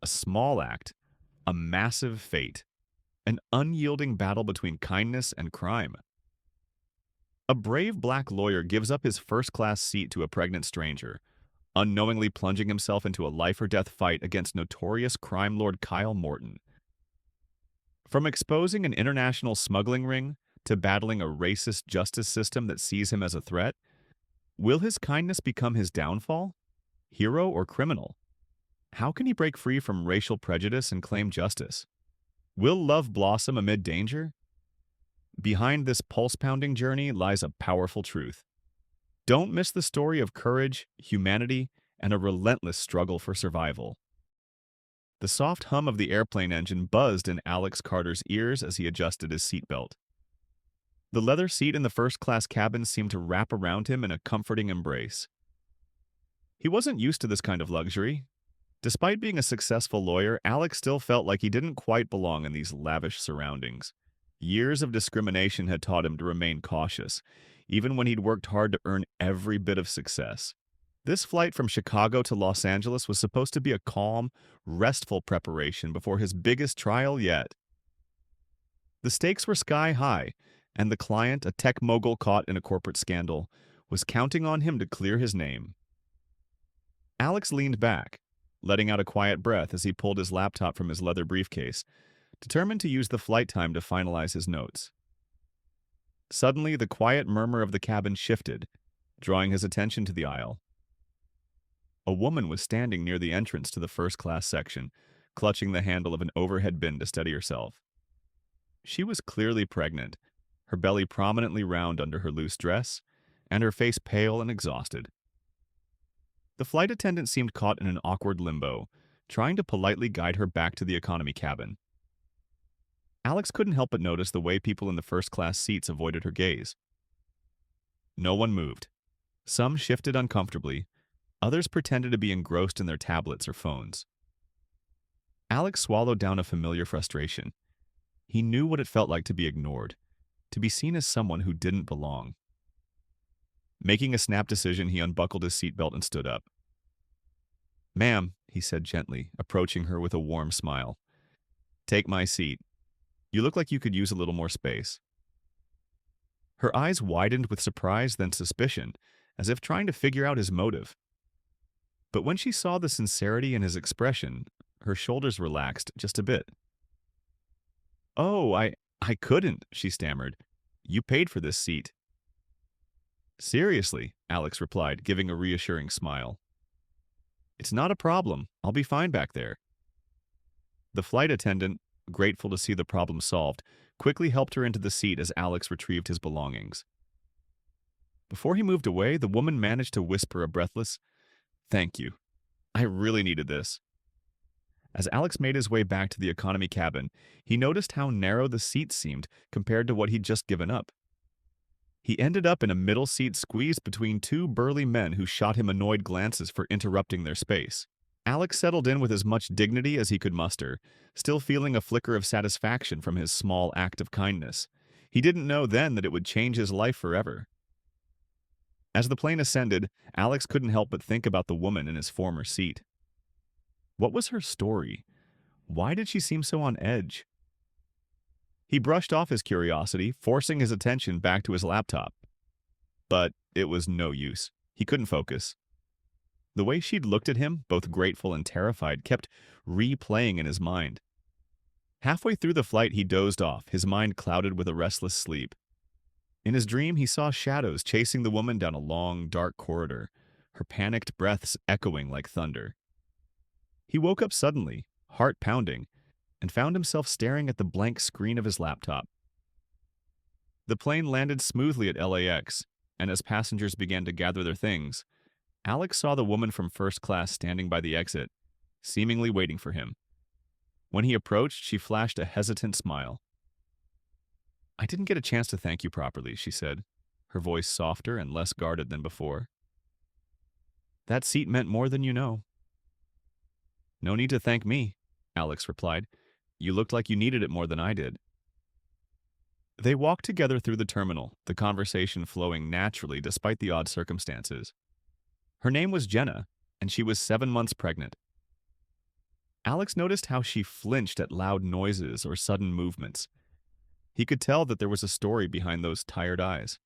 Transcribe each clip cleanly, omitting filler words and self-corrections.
A small act, a massive fate, an unyielding battle between kindness and crime. A brave black lawyer gives up his first-class seat to a pregnant stranger, unknowingly plunging himself into a life-or-death fight against notorious crime lord Kyle Morton. From exposing an international smuggling ring to battling a racist justice system that sees him as a threat, will his kindness become his downfall? Hero or criminal? How can he break free from racial prejudice and claim justice? Will love blossom amid danger? Behind this pulse-pounding journey lies a powerful truth. Don't miss the story of courage, humanity, and a relentless struggle for survival. The soft hum of the airplane engine buzzed in Alex Carter's ears as he adjusted his seatbelt. The leather seat in the first-class cabin seemed to wrap around him in a comforting embrace. He wasn't used to this kind of luxury. Despite being a successful lawyer, Alex still felt like he didn't quite belong in these lavish surroundings. Years of discrimination had taught him to remain cautious, even when he'd worked hard to earn every bit of success. This flight from Chicago to Los Angeles was supposed to be a calm, restful preparation before his biggest trial yet. The stakes were sky high, and the client, a tech mogul caught in a corporate scandal, was counting on him to clear his name. Alex leaned back, letting out a quiet breath as he pulled his laptop from his leather briefcase, determined to use the flight time to finalize his notes. Suddenly, the quiet murmur of the cabin shifted, drawing his attention to the aisle. A woman was standing near the entrance to the first-class section, clutching the handle of an overhead bin to steady herself. She was clearly pregnant, her belly prominently round under her loose dress, and her face pale and exhausted. The flight attendant seemed caught in an awkward limbo, trying to politely guide her back to the economy cabin. Alex couldn't help but notice the way people in the first-class seats avoided her gaze. No one moved. Some shifted uncomfortably, others pretended to be engrossed in their tablets or phones. Alex swallowed down a familiar frustration. He knew what it felt like to be ignored, to be seen as someone who didn't belong. Making a snap decision, he unbuckled his seatbelt and stood up. "Ma'am," he said gently, approaching her with a warm smile. "Take my seat. You look like you could use a little more space." Her eyes widened with surprise, then suspicion, as if trying to figure out his motive. But when she saw the sincerity in his expression, her shoulders relaxed just a bit. "Oh, I couldn't," she stammered. "You paid for this seat." "Seriously," Alex replied, giving a reassuring smile. "It's not a problem. I'll be fine back there." The flight attendant, grateful to see the problem solved, quickly helped her into the seat as Alex retrieved his belongings. Before he moved away, the woman managed to whisper a breathless, "Thank you. I really needed this." As Alex made his way back to the economy cabin, he noticed how narrow the seats seemed compared to what he'd just given up. He ended up in a middle seat squeezed between two burly men who shot him annoyed glances for interrupting their space. Alex settled in with as much dignity as he could muster, still feeling a flicker of satisfaction from his small act of kindness. He didn't know then that it would change his life forever. As the plane ascended, Alex couldn't help but think about the woman in his former seat. What was her story? Why did she seem so on edge? He brushed off his curiosity, forcing his attention back to his laptop. But it was no use. He couldn't focus. The way she'd looked at him, both grateful and terrified, kept replaying in his mind. Halfway through the flight, he dozed off, his mind clouded with a restless sleep. In his dream, he saw shadows chasing the woman down a long, dark corridor, her panicked breaths echoing like thunder. He woke up suddenly, heart pounding, and found himself staring at the blank screen of his laptop. The plane landed smoothly at LAX, and as passengers began to gather their things, Alex saw the woman from first class standing by the exit, seemingly waiting for him. When he approached, she flashed a hesitant smile. "I didn't get a chance to thank you properly," she said, her voice softer and less guarded than before. "That seat meant more than you know." "No need to thank me," Alex replied. "You looked like you needed it more than I did." They walked together through the terminal, the conversation flowing naturally despite the odd circumstances. Her name was Jenna, and she was 7 months pregnant. Alex noticed how she flinched at loud noises or sudden movements. He could tell that there was a story behind those tired eyes.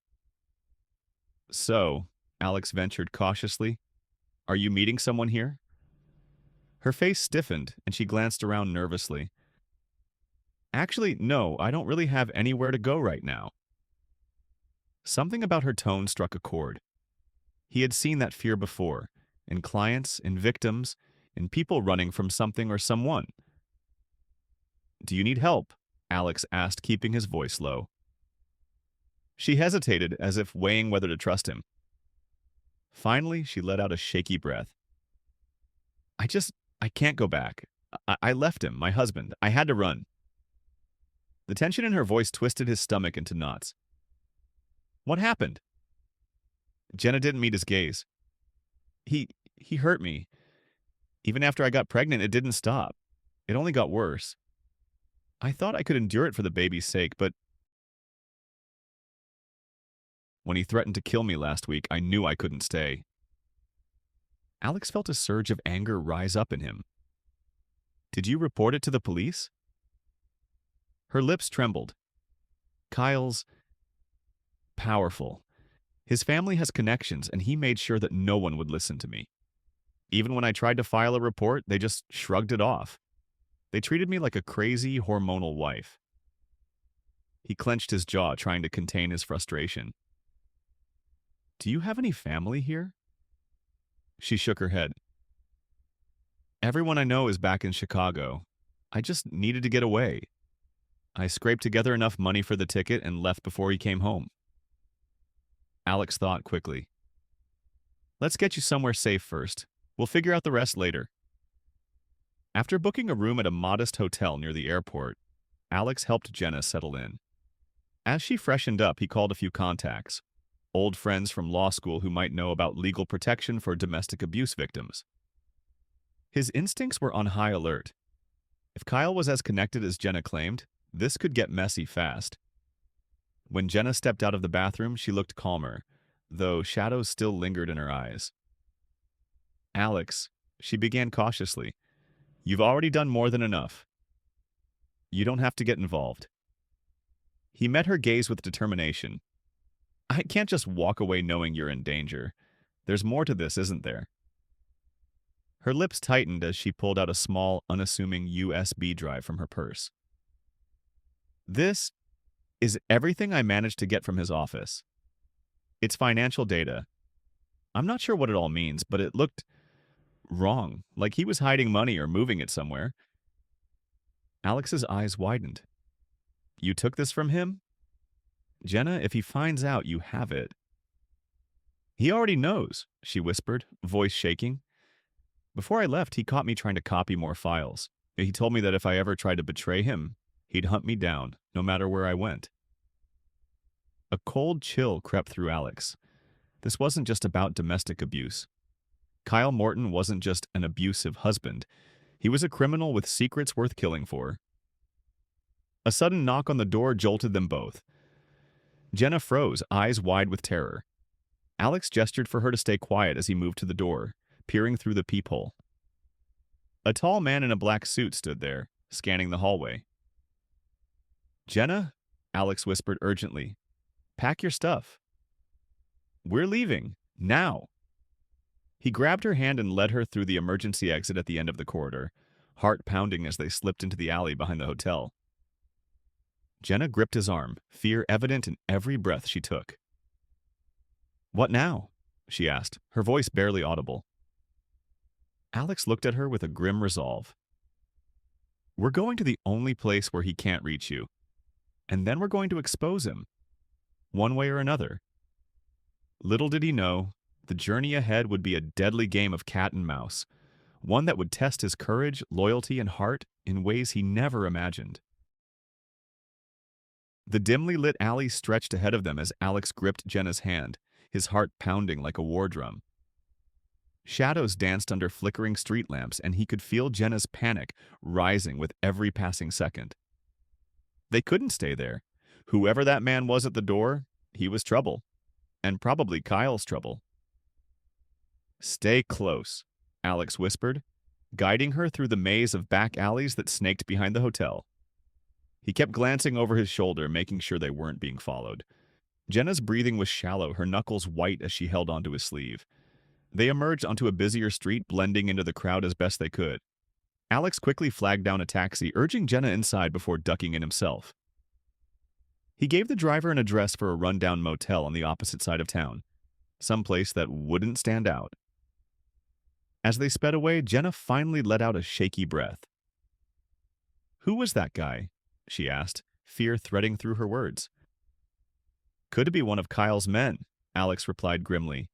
"So," Alex ventured cautiously, "are you meeting someone here?" Her face stiffened, and she glanced around nervously. "Actually, no, I don't really have anywhere to go right now." Something about her tone struck a chord. He had seen that fear before, in clients, in victims, in people running from something or someone. "Do you need help?" Alex asked, keeping his voice low. She hesitated, as if weighing whether to trust him. Finally, she let out a shaky breath. I can't go back. I left him, my husband. I had to run." The tension in her voice twisted his stomach into knots. "What happened?" Jenna didn't meet his gaze. He hurt me. Even after I got pregnant, it didn't stop. It only got worse. I thought I could endure it for the baby's sake, but when he threatened to kill me last week, I knew I couldn't stay." Alex felt a surge of anger rise up in him. "Did you report it to the police?" Her lips trembled. "Kyle's powerful. His family has connections, and he made sure that no one would listen to me. Even when I tried to file a report, they just shrugged it off. They treated me like a crazy, hormonal wife." He clenched his jaw, trying to contain his frustration. "Do you have any family here?" She shook her head. "Everyone I know is back in Chicago. I just needed to get away. I scraped together enough money for the ticket and left before he came home." Alex thought quickly. "Let's get you somewhere safe first. We'll figure out the rest later." After booking a room at a modest hotel near the airport, Alex helped Jenna settle in. As she freshened up, he called a few contacts, old friends from law school who might know about legal protection for domestic abuse victims. His instincts were on high alert. If Kyle was as connected as Jenna claimed, this could get messy fast. When Jenna stepped out of the bathroom, she looked calmer, though shadows still lingered in her eyes. "Alex," she began cautiously, "you've already done more than enough. You don't have to get involved." He met her gaze with determination. "I can't just walk away knowing you're in danger. There's more to this, isn't there?" Her lips tightened as she pulled out a small, unassuming USB drive from her purse. "This is everything I managed to get from his office. It's financial data. I'm not sure what it all means, but it looked wrong, like he was hiding money or moving it somewhere." Alex's eyes widened. "You took this from him? Jenna, if he finds out you have it—" "He already knows," she whispered, voice shaking. "Before I left, he caught me trying to copy more files. He told me that if I ever tried to betray him, he'd hunt me down, no matter where I went." A cold chill crept through Alex. This wasn't just about domestic abuse. Kyle Morton wasn't just an abusive husband. He was a criminal with secrets worth killing for. A sudden knock on the door jolted them both. Jenna froze, eyes wide with terror. Alex gestured for her to stay quiet as he moved to the door, peering through the peephole. A tall man in a black suit stood there, scanning the hallway. "Jenna," Alex whispered urgently, "pack your stuff. We're leaving, now." He grabbed her hand and led her through the emergency exit at the end of the corridor, heart pounding as they slipped into the alley behind the hotel. Jenna gripped his arm, fear evident in every breath she took. "What now?" she asked, her voice barely audible. Alex looked at her with a grim resolve. "We're going to the only place where he can't reach you, and then we're going to expose him, one way or another." Little did he know, the journey ahead would be a deadly game of cat and mouse, one that would test his courage, loyalty, and heart in ways he never imagined. The dimly lit alley stretched ahead of them as Alex gripped Jenna's hand, his heart pounding like a war drum. Shadows danced under flickering street lamps, and he could feel Jenna's panic rising with every passing second. They couldn't stay there. Whoever that man was at the door, he was trouble. And probably Kyle's trouble. "Stay close," Alex whispered, guiding her through the maze of back alleys that snaked behind the hotel. He kept glancing over his shoulder, making sure they weren't being followed. Jenna's breathing was shallow, her knuckles white as she held onto his sleeve. They emerged onto a busier street, blending into the crowd as best they could. Alex quickly flagged down a taxi, urging Jenna inside before ducking in himself. He gave the driver an address for a rundown motel on the opposite side of town, someplace that wouldn't stand out. As they sped away, Jenna finally let out a shaky breath. "Who was that guy?" she asked, fear threading through her words. "Could be one of Kyle's men," Alex replied grimly.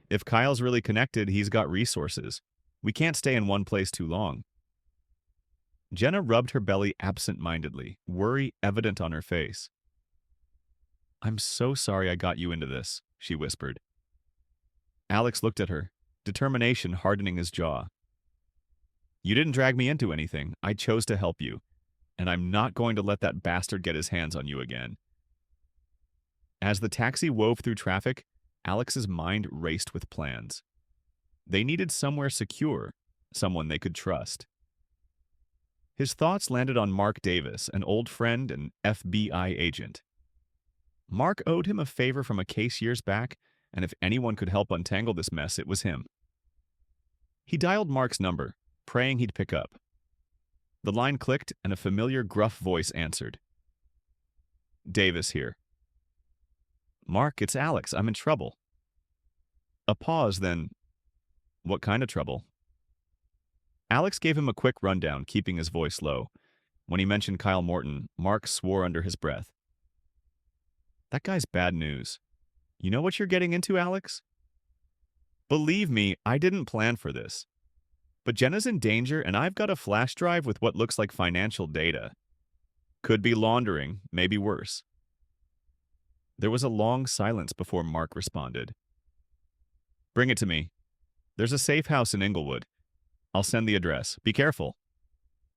"If Kyle's really connected, he's got resources. We can't stay in one place too long." Jenna rubbed her belly absent-mindedly, worry evident on her face. "I'm so sorry I got you into this," she whispered. Alex looked at her, determination hardening his jaw. "You didn't drag me into anything. I chose to help you, and I'm not going to let that bastard get his hands on you again." As the taxi wove through traffic, Alex's mind raced with plans. They needed somewhere secure, someone they could trust. His thoughts landed on Mark Davis, an old friend and FBI agent. Mark owed him a favor from a case years back, and if anyone could help untangle this mess, it was him. He dialed Mark's number, praying he'd pick up. The line clicked, and a familiar gruff voice answered. "Davis here." "Mark, it's Alex. I'm in trouble." A pause, then, "What kind of trouble?" Alex gave him a quick rundown, keeping his voice low. When he mentioned Kyle Morton, Mark swore under his breath. "That guy's bad news. You know what you're getting into, Alex?" "Believe me, I didn't plan for this. But Jenna's in danger, and I've got a flash drive with what looks like financial data. Could be laundering, maybe worse." There was a long silence before Mark responded. "Bring it to me. There's a safe house in Inglewood. I'll send the address. Be careful.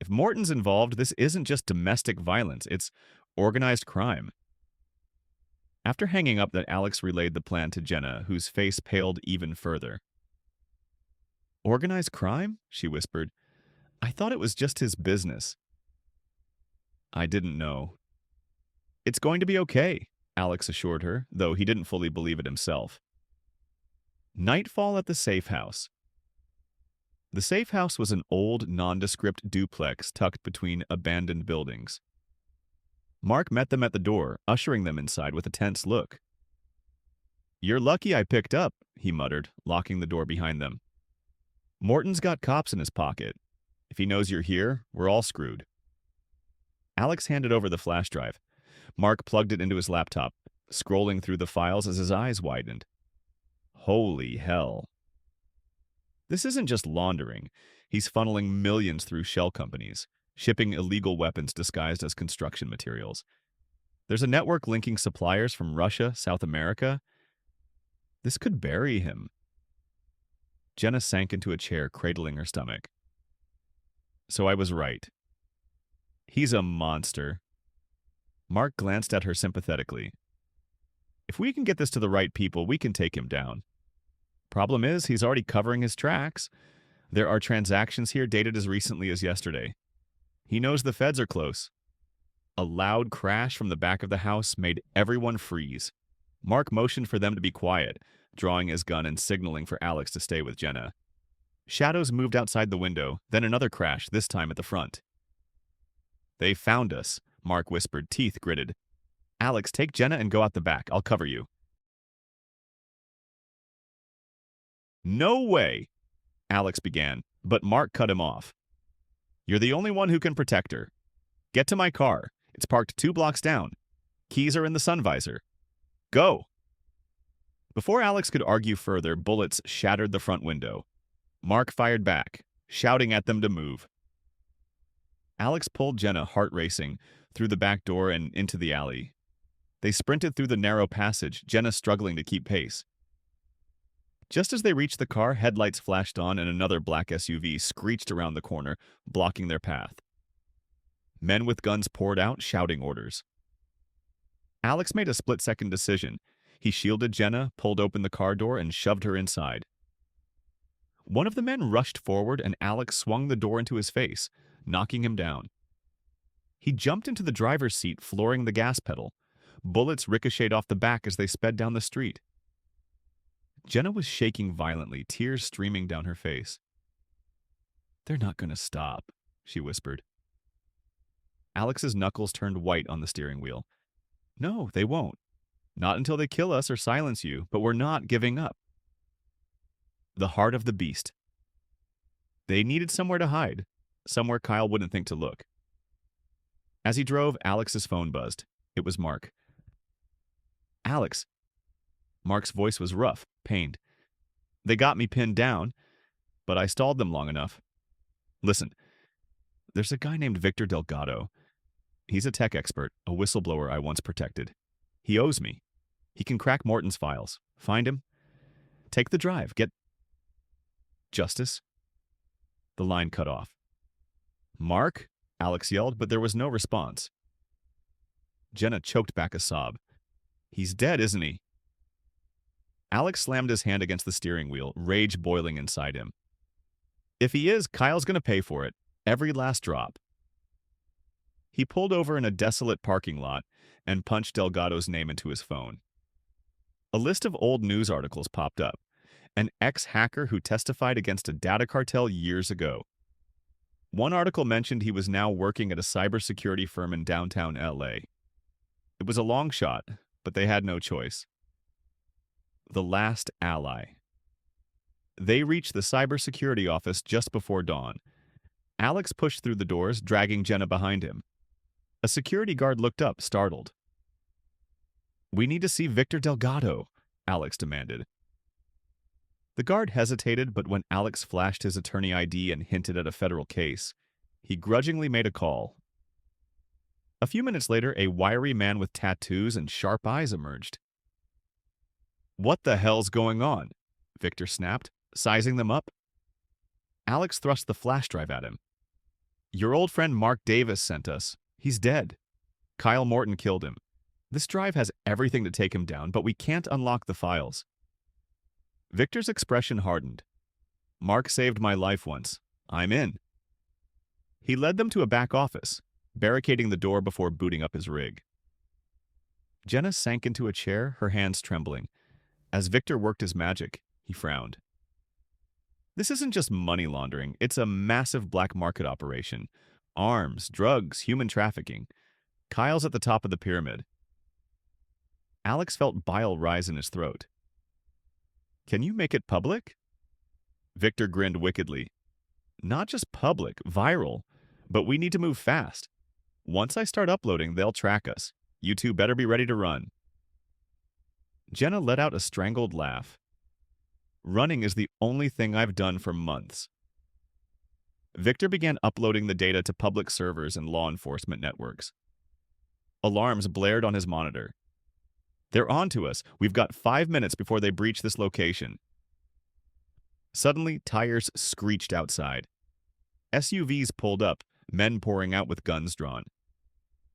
If Morton's involved, this isn't just domestic violence, it's organized crime." After hanging up, that Alex relayed the plan to Jenna, whose face paled even further. "Organized crime?" she whispered. "I thought it was just his business." "I didn't know." "It's going to be okay," Alex assured her, though he didn't fully believe it himself. Nightfall at the safe house. The safe house was an old, nondescript duplex tucked between abandoned buildings. Mark met them at the door, ushering them inside with a tense look. "You're lucky I picked up," he muttered, locking the door behind them. "Morton's got cops in his pocket. If he knows you're here, we're all screwed." Alex handed over the flash drive. Mark plugged it into his laptop, scrolling through the files as his eyes widened. Holy hell. This isn't just laundering. He's funneling millions through shell companies, shipping illegal weapons disguised as construction materials. There's a network linking suppliers from Russia, South America. This could bury him. Jenna sank into a chair, cradling her stomach. "So I was right. He's a monster." Mark glanced at her sympathetically. "If we can get this to the right people, we can take him down. Problem is, he's already covering his tracks. There are transactions here dated as recently as yesterday. He knows the feds are close." A loud crash from the back of the house made everyone freeze. Mark motioned for them to be quiet, drawing his gun and signaling for Alex to stay with Jenna. Shadows moved outside the window, then another crash, this time at the front. "They found us," Mark whispered, teeth gritted. "Alex, take Jenna and go out the back. I'll cover you." "No way," Alex began, but Mark cut him off. "You're the only one who can protect her. Get to my car. It's parked 2 blocks down. Keys are in the sun visor. Go." Before Alex could argue further, bullets shattered the front window. Mark fired back, shouting at them to move. Alex pulled Jenna, heart racing, through the back door and into the alley. They sprinted through the narrow passage, Jenna struggling to keep pace. Just as they reached the car, headlights flashed on and another black SUV screeched around the corner, blocking their path. Men with guns poured out, shouting orders. Alex made a split-second decision. He shielded Jenna, pulled open the car door, and shoved her inside. One of the men rushed forward and Alex swung the door into his face, knocking him down. He jumped into the driver's seat, flooring the gas pedal. Bullets ricocheted off the back as they sped down the street. Jenna was shaking violently, tears streaming down her face. "They're not going to stop," she whispered. Alex's knuckles turned white on the steering wheel. "No, they won't. Not until they kill us or silence you, but we're not giving up." The heart of the beast. They needed somewhere to hide, somewhere Kyle wouldn't think to look. As he drove, Alex's phone buzzed. It was Mark. "Alex." Mark's voice was rough, pained. "They got me pinned down, but I stalled them long enough. Listen, there's a guy named Victor Delgado. He's a tech expert, a whistleblower I once protected. He owes me. He can crack Morton's files. Find him. Take the drive. Get justice." The line cut off. "Mark?" Alex yelled, but there was no response. Jenna choked back a sob. "He's dead, isn't he?" Alex slammed his hand against the steering wheel, rage boiling inside him. "If he is, Kyle's going to pay for it. Every last drop." He pulled over in a desolate parking lot and punched Delgado's name into his phone. A list of old news articles popped up. An ex-hacker who testified against a data cartel years ago. One article mentioned he was now working at a cybersecurity firm in downtown LA. It was a long shot, but they had no choice. The last ally. They reached the cybersecurity office just before dawn. Alex pushed through the doors, dragging Jenna behind him. A security guard looked up, startled. "We need to see Victor Delgado," Alex demanded. The guard hesitated, but when Alex flashed his attorney ID and hinted at a federal case, he grudgingly made a call. A few minutes later, a wiry man with tattoos and sharp eyes emerged. "What the hell's going on?" Victor snapped, sizing them up. Alex thrust the flash drive at him. "Your old friend Mark Davis sent us. He's dead. Kyle Morton killed him. This drive has everything to take him down, but we can't unlock the files." Victor's expression hardened. "Mark saved my life once. I'm in." He led them to a back office, barricading the door before booting up his rig. Jenna sank into a chair, her hands trembling. As Victor worked his magic, he frowned. This isn't just money laundering, it's a massive black market operation. Arms, drugs, human trafficking. Kyle's at the top of the pyramid. Alex felt bile rise in his throat. "Can you make it public?" Victor grinned wickedly. "Not just public, viral. But we need to move fast. Once I start uploading, they'll track us. You two better be ready to run." Jenna let out a strangled laugh. "Running is the only thing I've done for months." Victor began uploading the data to public servers and law enforcement networks. Alarms blared on his monitor. "They're on to us. We've got 5 minutes before they breach this location." Suddenly, tires screeched outside. SUVs pulled up, men pouring out with guns drawn.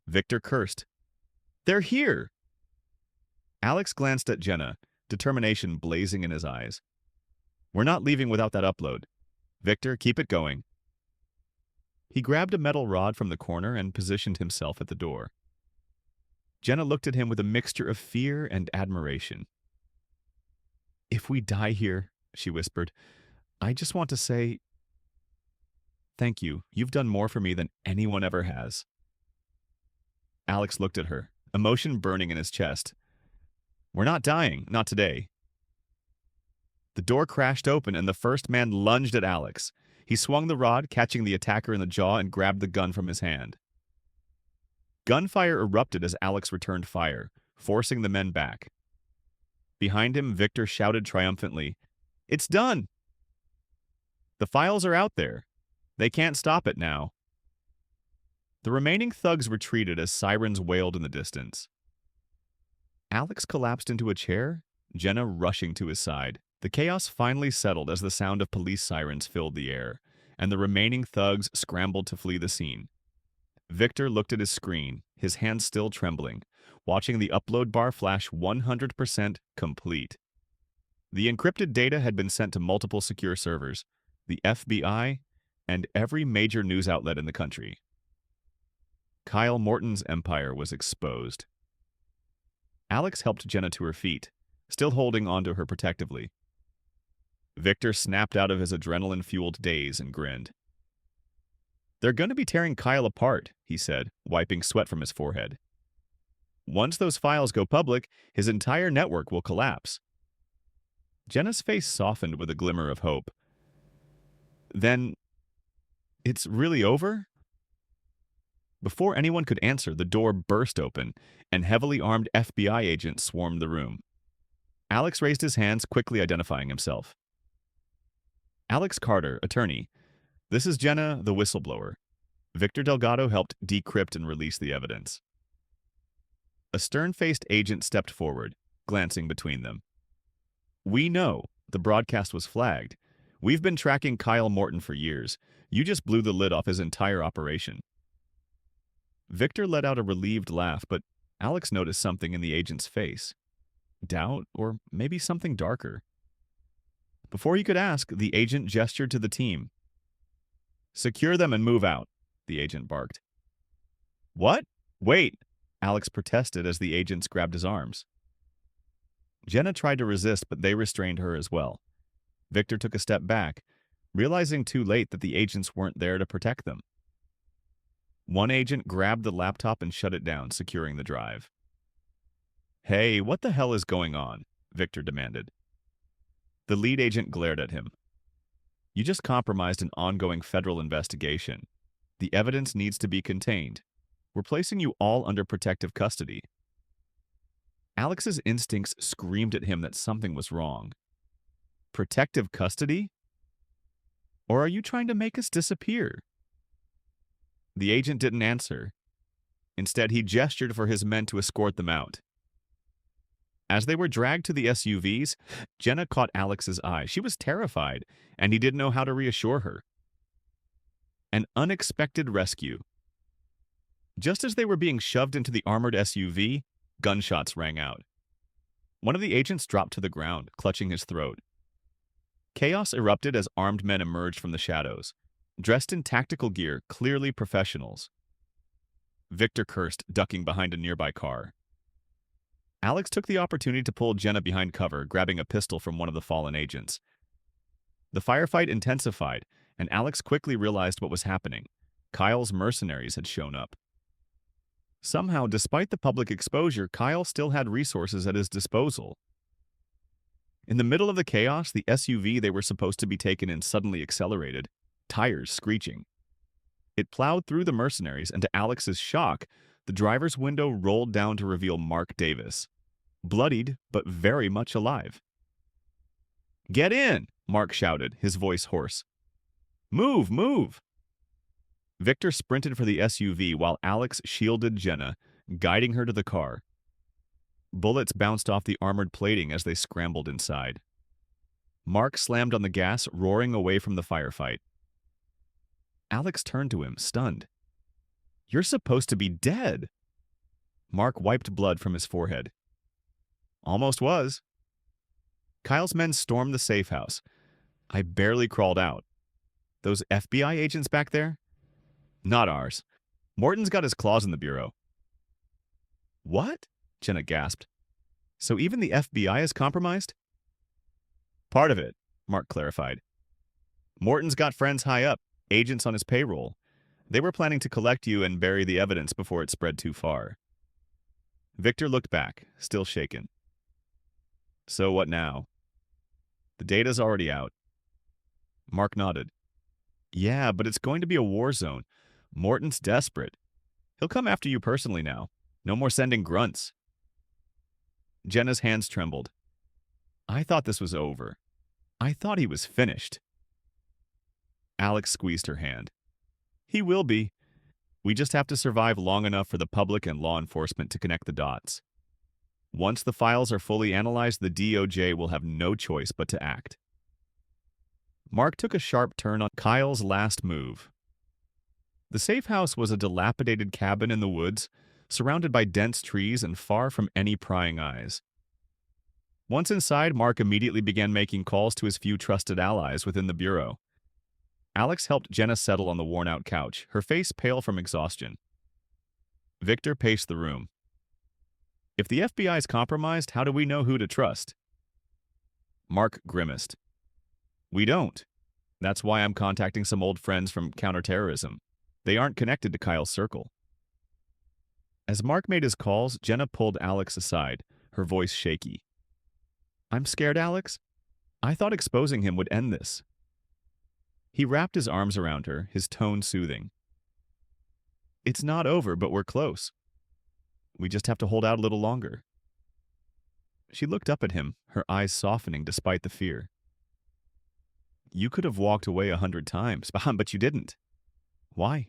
Victor cursed. "They're here!" Alex glanced at Jenna, determination blazing in his eyes. "We're not leaving without that upload. Victor, keep it going." He grabbed a metal rod from the corner and positioned himself at the door. Jenna looked at him with a mixture of fear and admiration. "If we die here," she whispered, "I just want to say, thank you. You've done more for me than anyone ever has." Alex looked at her, emotion burning in his chest. "We're not dying, not today." The door crashed open and the first man lunged at Alex. He swung the rod, catching the attacker in the jaw, and grabbed the gun from his hand. Gunfire erupted as Alex returned fire, forcing the men back. Behind him, Victor shouted triumphantly, "It's done! The files are out there. They can't stop it now." The remaining thugs retreated as sirens wailed in the distance. Alex collapsed into a chair, Jenna rushing to his side. The chaos finally settled as the sound of police sirens filled the air, and the remaining thugs scrambled to flee the scene. Victor looked at his screen, his hands still trembling, watching the upload bar flash 100% complete. The encrypted data had been sent to multiple secure servers, the FBI, and every major news outlet in the country. Kyle Morton's empire was exposed. Alex helped Jenna to her feet, still holding onto her protectively. Victor snapped out of his adrenaline-fueled daze and grinned. "They're going to be tearing Kyle apart," he said, wiping sweat from his forehead. "Once those files go public, his entire network will collapse." Jenna's face softened with a glimmer of hope. "Then, it's really over?" Before anyone could answer, the door burst open, and heavily armed FBI agents swarmed the room. Alex raised his hands, quickly identifying himself. "Alex Carter, attorney. This is Jenna, the whistleblower. Victor Delgado helped decrypt and release the evidence." A stern-faced agent stepped forward, glancing between them. "We know. The broadcast was flagged. We've been tracking Kyle Morton for years. You just blew the lid off his entire operation." Victor let out a relieved laugh, but Alex noticed something in the agent's face. Doubt, or maybe something darker. Before he could ask, the agent gestured to the team. "Secure them and move out," the agent barked. "What? Wait!" Alex protested as the agents grabbed his arms. Jenna tried to resist, but they restrained her as well. Victor took a step back, realizing too late that the agents weren't there to protect them. One agent grabbed the laptop and shut it down, securing the drive. "Hey, what the hell is going on?" Victor demanded. The lead agent glared at him. "You just compromised an ongoing federal investigation. The evidence needs to be contained. We're placing you all under protective custody." Alex's instincts screamed at him that something was wrong. Protective custody? Or are you trying to make us disappear? The agent didn't answer. Instead, he gestured for his men to escort them out. As they were dragged to the SUVs, Jenna caught Alex's eye. She was terrified, and he didn't know how to reassure her. An unexpected rescue. Just as they were being shoved into the armored SUV, gunshots rang out. One of the agents dropped to the ground, clutching his throat. Chaos erupted as armed men emerged from the shadows, dressed in tactical gear, clearly professionals. Victor cursed, ducking behind a nearby car. Alex took the opportunity to pull Jenna behind cover, grabbing a pistol from one of the fallen agents. The firefight intensified, and Alex quickly realized what was happening. Kyle's mercenaries had shown up. Somehow, despite the public exposure, Kyle still had resources at his disposal. In the middle of the chaos, the SUV they were supposed to be taken in suddenly accelerated, tires screeching. It plowed through the mercenaries, and to Alex's shock, the driver's window rolled down to reveal Mark Davis, bloodied but very much alive. "Get in!" Mark shouted, his voice hoarse. "Move, move!" Victor sprinted for the SUV while Alex shielded Jenna, guiding her to the car. Bullets bounced off the armored plating as they scrambled inside. Mark slammed on the gas, roaring away from the firefight. Alex turned to him, stunned. "You're supposed to be dead." Mark wiped blood from his forehead. "Almost was." Kyle's men stormed the safe house. I barely crawled out. "Those FBI agents back there?" "Not ours. Morton's got his claws in the bureau." "What?" Jenna gasped. "So even the FBI is compromised?" "Part of it," Mark clarified. "Morton's got friends high up, agents on his payroll. They were planning to collect you and bury the evidence before it spread too far." Victor looked back, still shaken. "So what now?" "The data's already out." Mark nodded. "Yeah, but it's going to be a war zone. Morton's desperate. He'll come after you personally now. No more sending grunts." Jenna's hands trembled. "I thought this was over. I thought he was finished." Alex squeezed her hand. "He will be. We just have to survive long enough for the public and law enforcement to connect the dots. Once the files are fully analyzed, the DOJ will have no choice but to act." Mark took a sharp turn on Kyle's last move. The safe house was a dilapidated cabin in the woods, surrounded by dense trees and far from any prying eyes. Once inside, Mark immediately began making calls to his few trusted allies within the bureau. Alex helped Jenna settle on the worn-out couch, her face pale from exhaustion. Victor paced the room. If the FBI is compromised, how do we know who to trust? Mark grimaced. We don't. That's why I'm contacting some old friends from counterterrorism. They aren't connected to Kyle's circle. As Mark made his calls, Jenna pulled Alex aside, her voice shaky. I'm scared, Alex. I thought exposing him would end this. He wrapped his arms around her, his tone soothing. It's not over, but we're close. We just have to hold out a little longer. She looked up at him, her eyes softening despite the fear. You could have walked away 100 times, but you didn't. Why?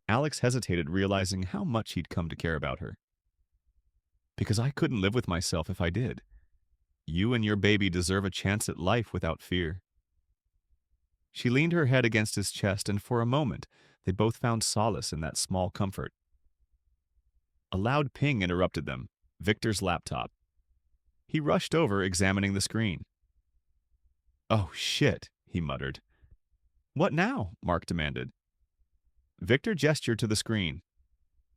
Alex hesitated, realizing how much he'd come to care about her. Because I couldn't live with myself if I did. You and your baby deserve a chance at life without fear. She leaned her head against his chest, and for a moment, they both found solace in that small comfort. A loud ping interrupted them, Victor's laptop. He rushed over, examining the screen. Oh, shit, he muttered. What now? Mark demanded. Victor gestured to the screen.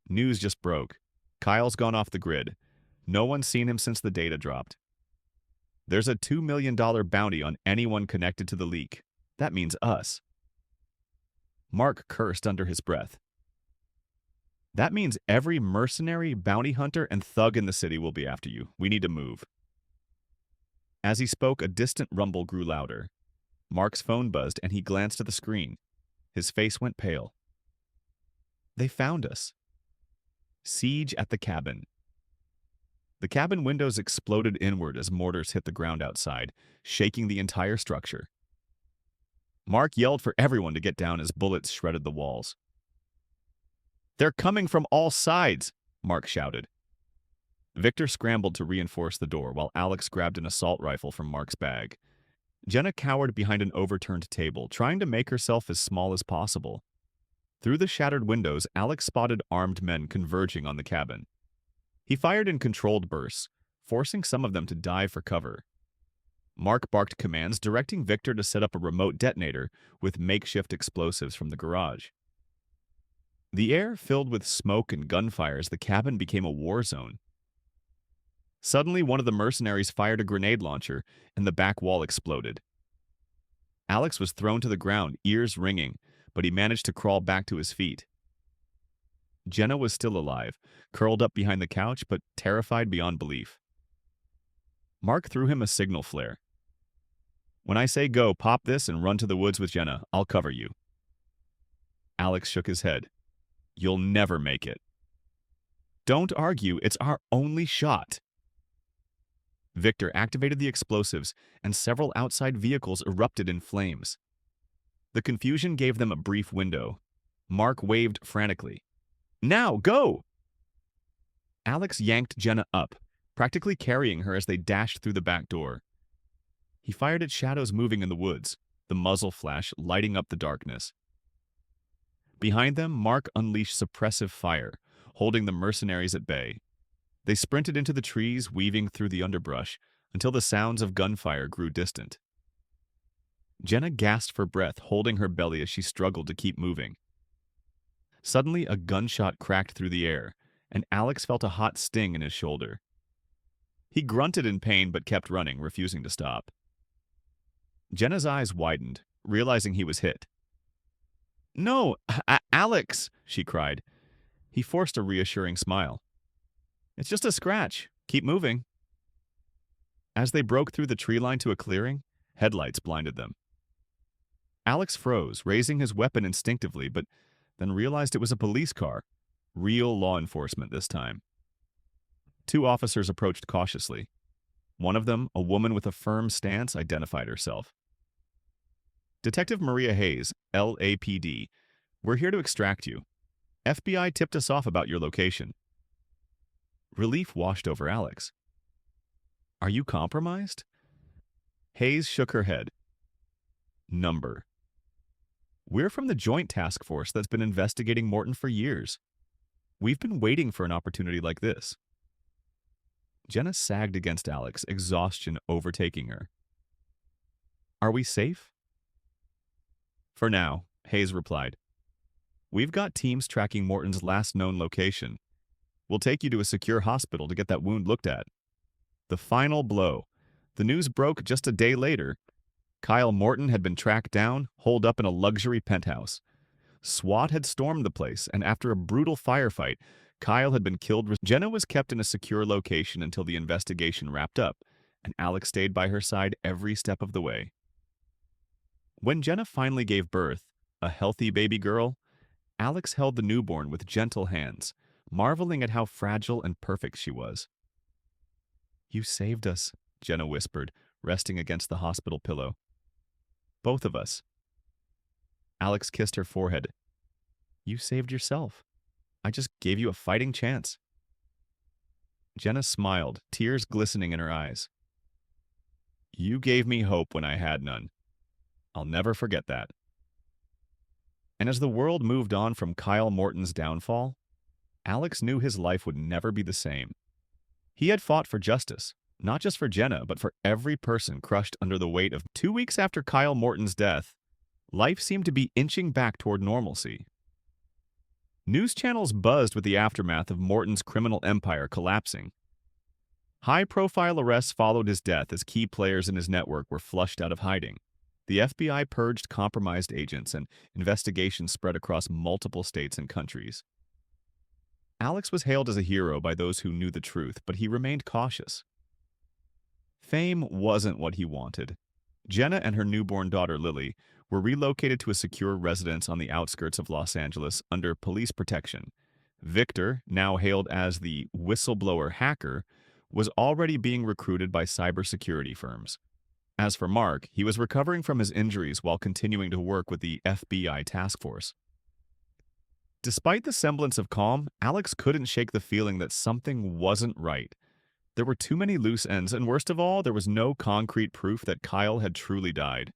News just broke. Kyle's gone off the grid. No one's seen him since the data dropped. There's a $2 million bounty on anyone connected to the leak. That means us. Mark cursed under his breath. That means every mercenary, bounty hunter, and thug in the city will be after you. We need to move. As he spoke, a distant rumble grew louder. Mark's phone buzzed, and he glanced at the screen. His face went pale. They found us. Siege at the cabin. The cabin windows exploded inward as mortars hit the ground outside, shaking the entire structure. Mark yelled for everyone to get down as bullets shredded the walls. They're coming from all sides, Mark shouted. Victor scrambled to reinforce the door while Alex grabbed an assault rifle from Mark's bag. Jenna cowered behind an overturned table, trying to make herself as small as possible. Through the shattered windows, Alex spotted armed men converging on the cabin. He fired in controlled bursts, forcing some of them to dive for cover. Mark barked commands, directing Victor to set up a remote detonator with makeshift explosives from the garage. The air filled with smoke and gunfire as the cabin became a war zone. Suddenly, one of the mercenaries fired a grenade launcher, and the back wall exploded. Alex was thrown to the ground, ears ringing, but he managed to crawl back to his feet. Jenna was still alive, curled up behind the couch, but terrified beyond belief. Mark threw him a signal flare. When I say go, pop this and run to the woods with Jenna. I'll cover you. Alex shook his head. You'll never make it. Don't argue, it's our only shot. Victor activated the explosives, and several outside vehicles erupted in flames. The confusion gave them a brief window. Mark waved frantically. Now, go! Alex yanked Jenna up, practically carrying her as they dashed through the back door. He fired at shadows moving in the woods, the muzzle flash lighting up the darkness. Behind them, Mark unleashed suppressive fire, holding the mercenaries at bay. They sprinted into the trees, weaving through the underbrush, until the sounds of gunfire grew distant. Jenna gasped for breath, holding her belly as she struggled to keep moving. Suddenly, a gunshot cracked through the air, and Alex felt a hot sting in his shoulder. He grunted in pain but kept running, refusing to stop. Jenna's eyes widened, realizing he was hit. No, Alex, she cried. He forced a reassuring smile. It's just a scratch. Keep moving. As they broke through the tree line to a clearing, headlights blinded them. Alex froze, raising his weapon instinctively, but then realized it was a police car. Real law enforcement this time. Two officers approached cautiously. One of them, a woman with a firm stance, identified herself. Detective Maria Hayes, LAPD. We're here to extract you. FBI tipped us off about your location. Relief washed over Alex. Are you compromised? Hayes shook her head. Number. We're from the Joint Task Force that's been investigating Morton for years. We've been waiting for an opportunity like this. Jenna sagged against Alex, exhaustion overtaking her. Are we safe? For now, Hayes replied. We've got teams tracking Morton's last known location. We'll take you to a secure hospital to get that wound looked at. The final blow. The news broke just a day later. Kyle Morton had been tracked down, holed up in a luxury penthouse. SWAT had stormed the place, and after a brutal firefight, Kyle had been killed. Jenna was kept in a secure location until the investigation wrapped up, and Alex stayed by her side every step of the way. When Jenna finally gave birth, a healthy baby girl, Alex held the newborn with gentle hands, marveling at how fragile and perfect she was. You saved us, Jenna whispered, resting against the hospital pillow. Both of us. Alex kissed her forehead. You saved yourself. I just gave you a fighting chance. Jenna smiled, tears glistening in her eyes. You gave me hope when I had none. I'll never forget that. And as the world moved on from Kyle Morton's downfall, Alex knew his life would never be the same. He had fought for justice, not just for Jenna, but for every person crushed under the weight of 2 weeks after Kyle Morton's death. Life seemed to be inching back toward normalcy. News channels buzzed with the aftermath of Morton's criminal empire collapsing. High-profile arrests followed his death as key players in his network were flushed out of hiding. The FBI purged compromised agents, and investigations spread across multiple states and countries. Alex was hailed as a hero by those who knew the truth, but he remained cautious. Fame wasn't what he wanted. Jenna and her newborn daughter Lily were relocated to a secure residence on the outskirts of Los Angeles under police protection. Victor, now hailed as the whistleblower hacker, was already being recruited by cybersecurity firms. As for Mark, he was recovering from his injuries while continuing to work with the FBI task force. Despite the semblance of calm, Alex couldn't shake the feeling that something wasn't right. There were too many loose ends, and worst of all, there was no concrete proof that Kyle had truly died.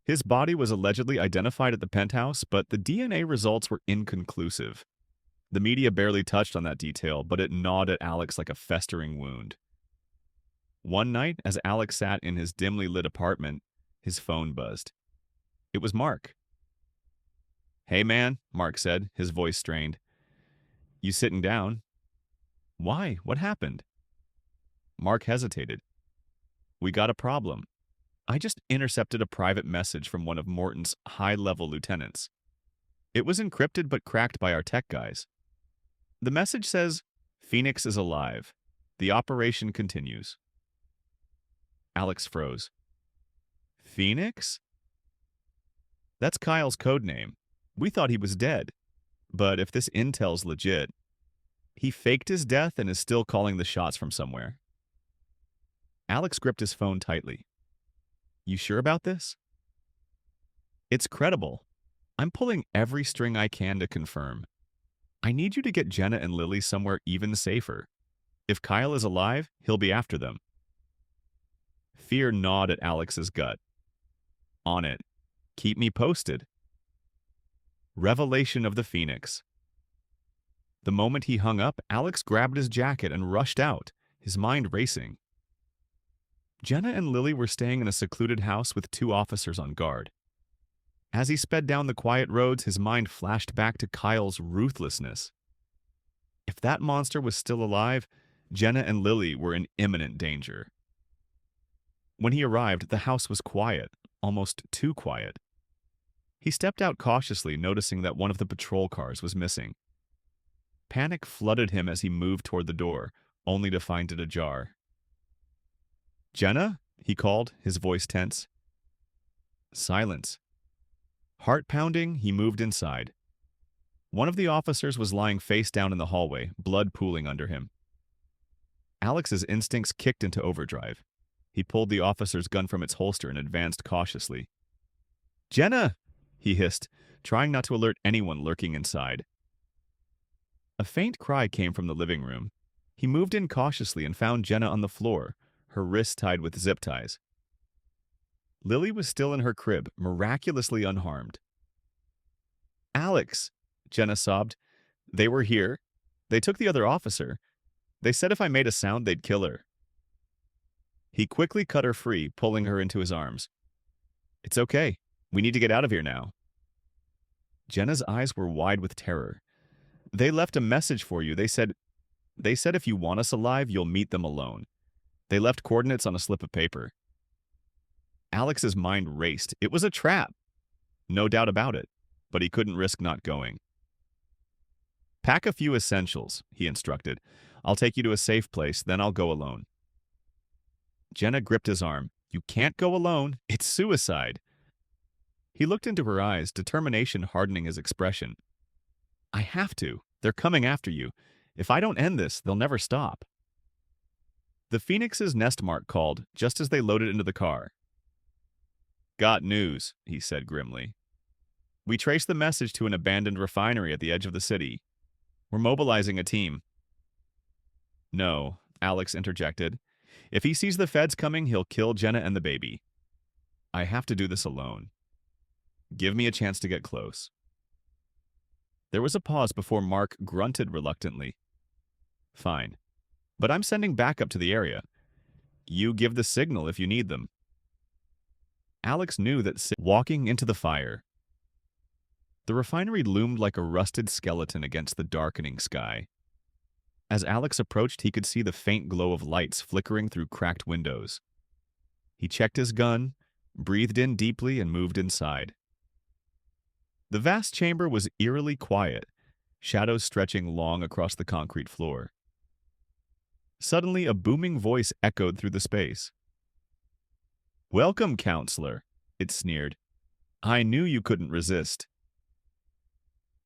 His body was allegedly identified at the penthouse, but the DNA results were inconclusive. The media barely touched on that detail, but it gnawed at Alex like a festering wound. One night, as Alex sat in his dimly lit apartment, his phone buzzed. It was Mark. Hey man, Mark said, his voice strained. You sitting down? Why? What happened? Mark hesitated. We got a problem. I just intercepted a private message from one of Morton's high-level lieutenants. It was encrypted but cracked by our tech guys. The message says, Phoenix is alive. The operation continues. Alex froze. Phoenix? That's Kyle's code name. We thought he was dead. But if this intel's legit, he faked his death and is still calling the shots from somewhere. Alex gripped his phone tightly. You sure about this? It's credible. I'm pulling every string I can to confirm. I need you to get Jenna and Lily somewhere even safer. If Kyle is alive, he'll be after them. Fear gnawed at Alex's gut. On it. Keep me posted. Revelation of the Phoenix. The moment he hung up, Alex grabbed his jacket and rushed out, his mind racing. Jenna and Lily were staying in a secluded house with 2 officers on guard. As he sped down the quiet roads, his mind flashed back to Kyle's ruthlessness. If that monster was still alive, Jenna and Lily were in imminent danger. When he arrived, the house was quiet, almost too quiet. He stepped out cautiously, noticing that one of the patrol cars was missing. Panic flooded him as he moved toward the door, only to find it ajar. Jenna? He called, his voice tense. Silence. Heart pounding, he moved inside. One of the officers was lying face down in the hallway, blood pooling under him. Alex's instincts kicked into overdrive. He pulled the officer's gun from its holster and advanced cautiously. Jenna! He hissed, trying not to alert anyone lurking inside. A faint cry came from the living room. He moved in cautiously and found Jenna on the floor, her wrists tied with zip ties. Lily was still in her crib, miraculously unharmed. Alex, Jenna sobbed. They were here. They took the other officer. They said if I made a sound, they'd kill her. He quickly cut her free, pulling her into his arms. It's okay. We need to get out of here now. Jenna's eyes were wide with terror. They left a message for you. They said if you want us alive, you'll meet them alone. They left coordinates on a slip of paper. Alex's mind raced. It was a trap. No doubt about it. But he couldn't risk not going. Pack a few essentials, he instructed. I'll take you to a safe place, then I'll go alone. Jenna gripped his arm. You can't go alone. It's suicide. He looked into her eyes, determination hardening his expression. I have to. They're coming after you. If I don't end this, they'll never stop. The Phoenix's nest mark called just as they loaded into the car. Got news, he said grimly. We traced the message to an abandoned refinery at the edge of the city. We're mobilizing a team. No, Alex interjected. If he sees the feds coming, he'll kill Jenna and the baby. I have to do this alone. Give me a chance to get close. There was a pause before Mark grunted reluctantly. Fine. But I'm sending backup to the area. You give the signal if you need them. Alex knew that walking into the fire. The refinery loomed like a rusted skeleton against the darkening sky. As Alex approached, he could see the faint glow of lights flickering through cracked windows. He checked his gun, breathed in deeply, and moved inside. The vast chamber was eerily quiet, shadows stretching long across the concrete floor. Suddenly, a booming voice echoed through the space. Welcome, counselor, it sneered. I knew you couldn't resist.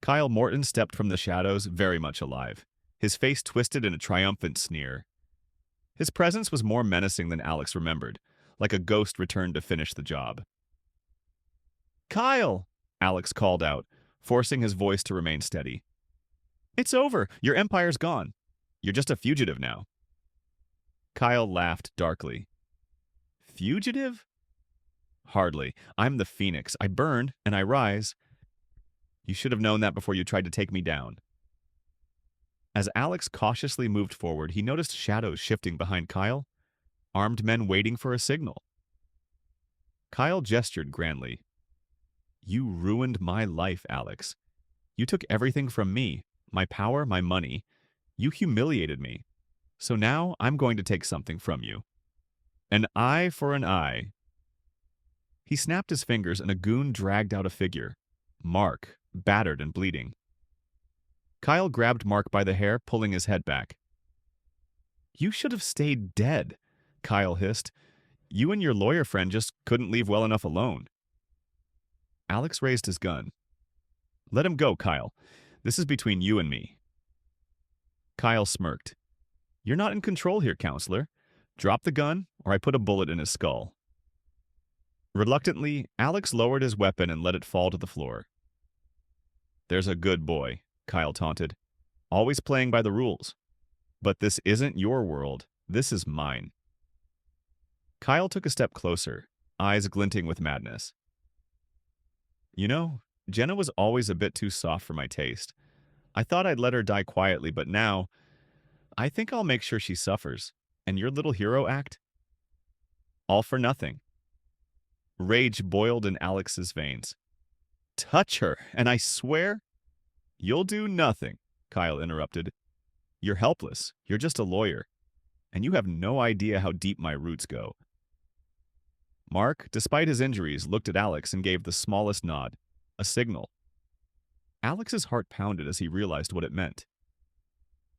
Kyle Morton stepped from the shadows, very much alive, his face twisted in a triumphant sneer. His presence was more menacing than Alex remembered, like a ghost returned to finish the job. Kyle! Alex called out, forcing his voice to remain steady. It's over. Your empire's gone. You're just a fugitive now. Kyle laughed darkly. Fugitive? Hardly. I'm the Phoenix. I burn, and I rise. You should have known that before you tried to take me down. As Alex cautiously moved forward, he noticed shadows shifting behind Kyle, armed men waiting for a signal. Kyle gestured grandly. You ruined my life, Alex. You took everything from me, my power, my money. You humiliated me. So now I'm going to take something from you. An eye for an eye. He snapped his fingers and a goon dragged out a figure. Mark, battered and bleeding. Kyle grabbed Mark by the hair, pulling his head back. You should have stayed dead, Kyle hissed. You and your lawyer friend just couldn't leave well enough alone. Alex raised his gun. Let him go, Kyle. This is between you and me. Kyle smirked. You're not in control here, counselor. Drop the gun, or I put a bullet in his skull. Reluctantly, Alex lowered his weapon and let it fall to the floor. There's a good boy, Kyle taunted. Always playing by the rules. But this isn't your world. This is mine. Kyle took a step closer, eyes glinting with madness. You know, Jenna was always a bit too soft for my taste. I thought I'd let her die quietly, but now, I think I'll make sure she suffers. And your little hero act? All for nothing. Rage boiled in Alex's veins. Touch her, and I swear... You'll do nothing, Kyle interrupted. You're helpless. You're just a lawyer. And you have no idea how deep my roots go. Mark, despite his injuries, looked at Alex and gave the smallest nod, a signal. Alex's heart pounded as he realized what it meant.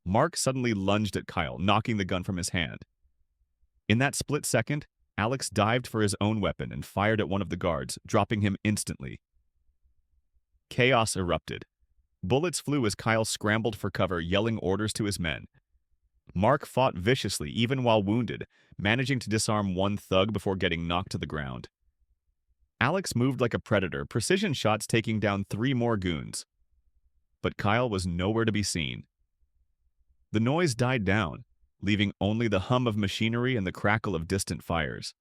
Mark suddenly lunged at Kyle, knocking the gun from his hand. In that split second, Alex dived for his own weapon and fired at one of the guards, dropping him instantly. Chaos erupted. Bullets flew as Kyle scrambled for cover, yelling orders to his men. Mark fought viciously, even while wounded, managing to disarm one thug before getting knocked to the ground. Alex moved like a predator, precision shots taking down 3 more goons. But Kyle was nowhere to be seen. The noise died down, leaving only the hum of machinery and the crackle of distant fires.